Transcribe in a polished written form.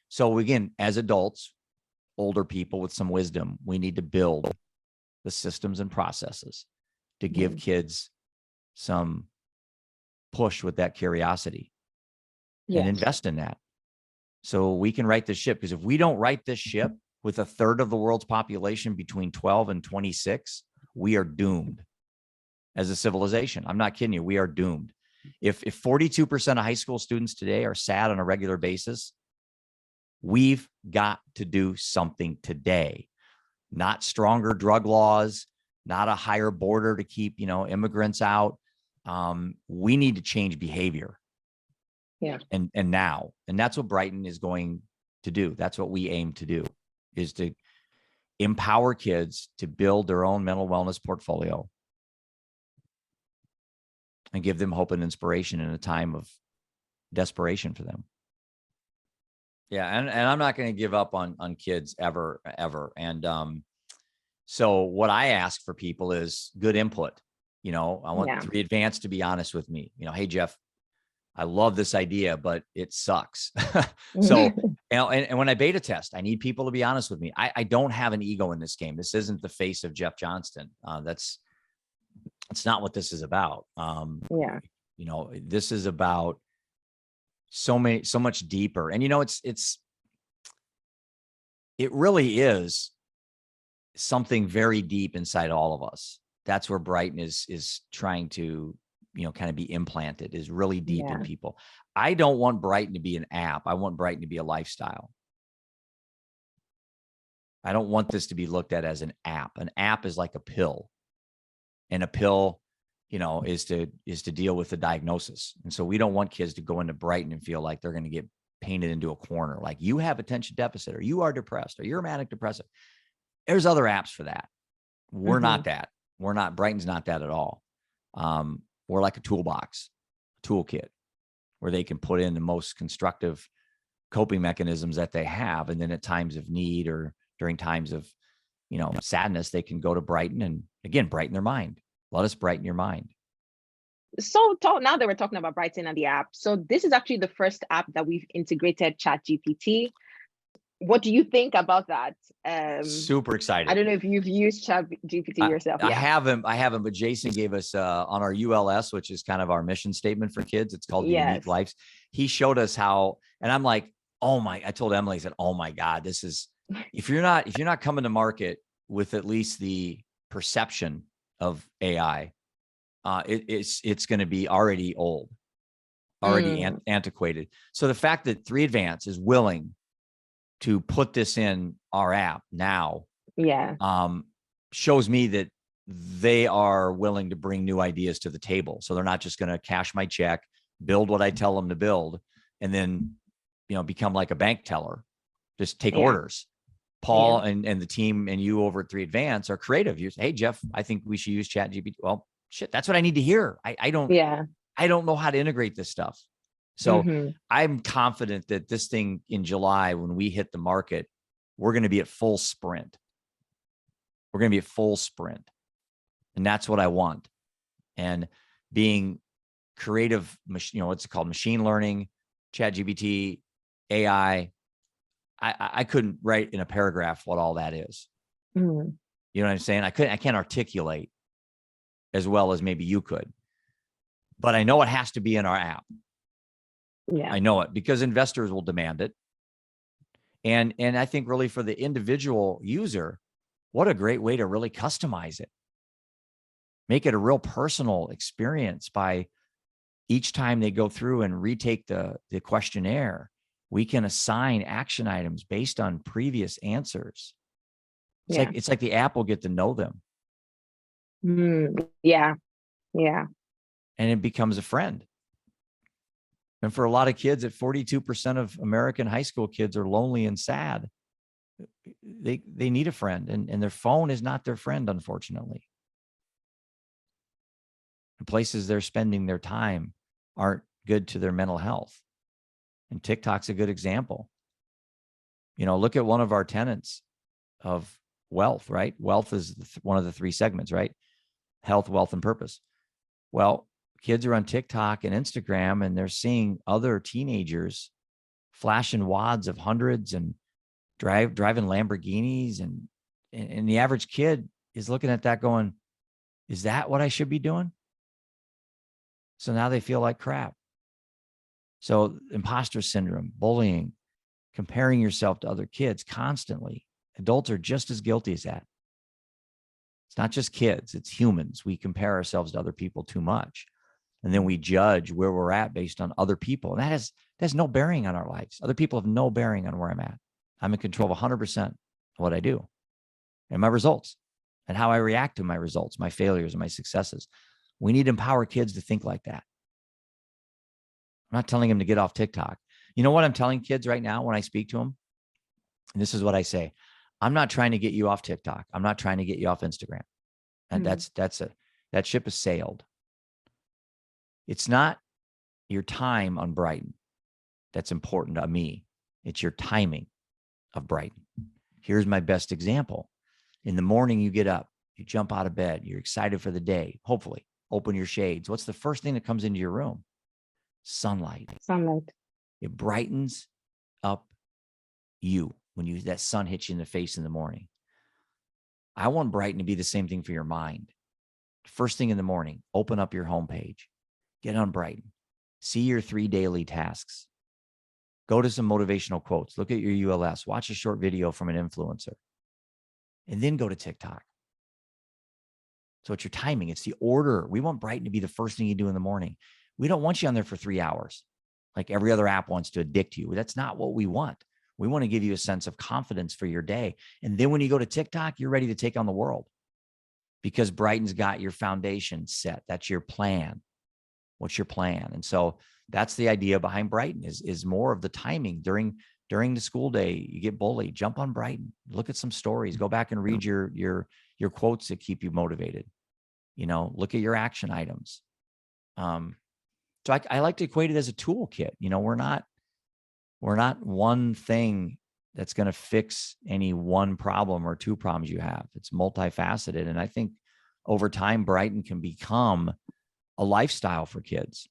So again, as adults, older people with some wisdom, we need to build the systems and processes to give kids some push with that curiosity and invest in that. So we can right this ship. Because if we don't right this ship with a third of the world's population between 12 and 26, we are doomed as a civilization. I'm not kidding you. We are doomed. If 42% of high school students today are sad on a regular basis, we've got to do something today. Not stronger drug laws, not a higher border to keep, immigrants out. We need to change behavior. Yeah. And now, and that's what Brightn is going to do. That's what we aim to do, is to empower kids to build their own mental wellness portfolio and give them hope and inspiration in a time of desperation for them. Yeah. And I'm not going to give up on kids ever. And so what I ask for people is good input. I want 3Advance to be honest with me. Hey, Jeff, I love this idea, but it sucks. So, and when I beta test, I need people to be honest with me. I don't have an ego in this game. This isn't the face of Jeff Johnston. That's not what this is about. This is about so much deeper. And it really is something very deep inside all of us. That's where Brightn is trying to, kind of be implanted, is really deep in people. I don't want Brightn to be an app. I want Brightn to be a lifestyle. I don't want this to be looked at as an app. An app is like a pill, and a pill, is to deal with the diagnosis. And so we don't want kids to go into Brightn and feel like they're going to get painted into a corner. Like, you have attention deficit, or you are depressed, or you're manic depressive. There's other apps for that. We're not that. Brightn's not that at all. We're like a toolbox, toolkit, where they can put in the most constructive coping mechanisms that they have. And then at times of need, or during times of, sadness, they can go to Brightn and, again, brighten their mind. Let us brighten your mind. So now that we're talking about Brightn and the app, so this is actually the first app that we've integrated ChatGPT. What do you think about that? Super excited. I don't know if you've used ChatGPT yourself. I haven't, but Jason gave us on our ULS, which is kind of our mission statement for kids. It's called Unique Lives. He showed us how, and I'm like, I told Emily, I said, oh my God, this is, if you're not coming to market with at least the perception of AI, it's going to be already old, already antiquated. So the fact that 3Advance is willing to put this in our app now, shows me that they are willing to bring new ideas to the table. So they're not just going to cash my check, build what I tell them to build, and then, become like a bank teller, just take orders. Paul and the team and you over at 3Advance are creative. You say, hey, Jeff, I think we should use ChatGPT. Well, shit, that's what I need to hear. I don't know how to integrate this stuff. So I'm confident that this thing in July, when we hit the market, we're going to be at full sprint. We're going to be at full sprint. And that's what I want. And being creative, what's it called? Machine learning, ChatGPT, AI. I couldn't write in a paragraph what all that is. You know what I'm saying? I can't articulate as well as maybe you could, but I know it has to be in our app. I know it, because investors will demand it. And I think really for the individual user, what a great way to really customize it. Make it a real personal experience by each time they go through and retake the questionnaire. We can assign action items based on previous answers. It's like the app will get to know them. Yeah. And it becomes a friend. And for a lot of kids, at 42% of American high school kids are lonely and sad. They need a friend, and their phone is not their friend, unfortunately. The places they're spending their time aren't good to their mental health. And TikTok's a good example. Look at one of our tenets of wealth, right? Wealth is one of the three segments, right? Health, wealth, and purpose. Well, kids are on TikTok and Instagram, and they're seeing other teenagers flashing wads of hundreds and driving Lamborghinis. And the average kid is looking at that going, is that what I should be doing? So now they feel like crap. So imposter syndrome, bullying, comparing yourself to other kids constantly. Adults are just as guilty as that. It's not just kids, it's humans. We compare ourselves to other people too much. And then we judge where we're at based on other people. And that has no bearing on our lives. Other people have no bearing on where I'm at. I'm in control of 100% of what I do and my results and how I react to my results, my failures and my successes. We need to empower kids to think like that. I'm not telling them to get off TikTok. You know what I'm telling kids right now when I speak to them? And this is what I say. I'm not trying to get you off TikTok. I'm not trying to get you off Instagram. And that ship has sailed. It's not your time on Brightn that's important to me. It's your timing of Brightn. Here's my best example. In the morning, you get up, you jump out of bed, you're excited for the day, hopefully, open your shades. What's the first thing that comes into your room? Sunlight. It brightens up you when that sun hits you in the face in the morning. I want Brightn to be the same thing for your mind. First thing in the morning, open up your homepage, get on Brightn, see your 3 daily tasks, go to some motivational quotes, look at your ULS, watch a short video from an influencer, and then go to TikTok. So it's your timing. It's the order. We want Brightn to be the first thing you do in the morning. We don't want you on there for 3 hours like every other app wants to addict you. That's not what we want. We want to give you a sense of confidence for your day. And then when you go to TikTok, you're ready to take on the world because Brightn's got your foundation set. That's your plan. What's your plan? And so that's the idea behind Brightn is more of the timing during the school day. You get bullied, jump on Brightn, look at some stories, go back and read your quotes that keep you motivated. Look at your action items. So I like to equate it as a toolkit. We're not one thing that's going to fix any one problem or two problems you have. It's multifaceted. And I think over time, Brightn can become a lifestyle for kids.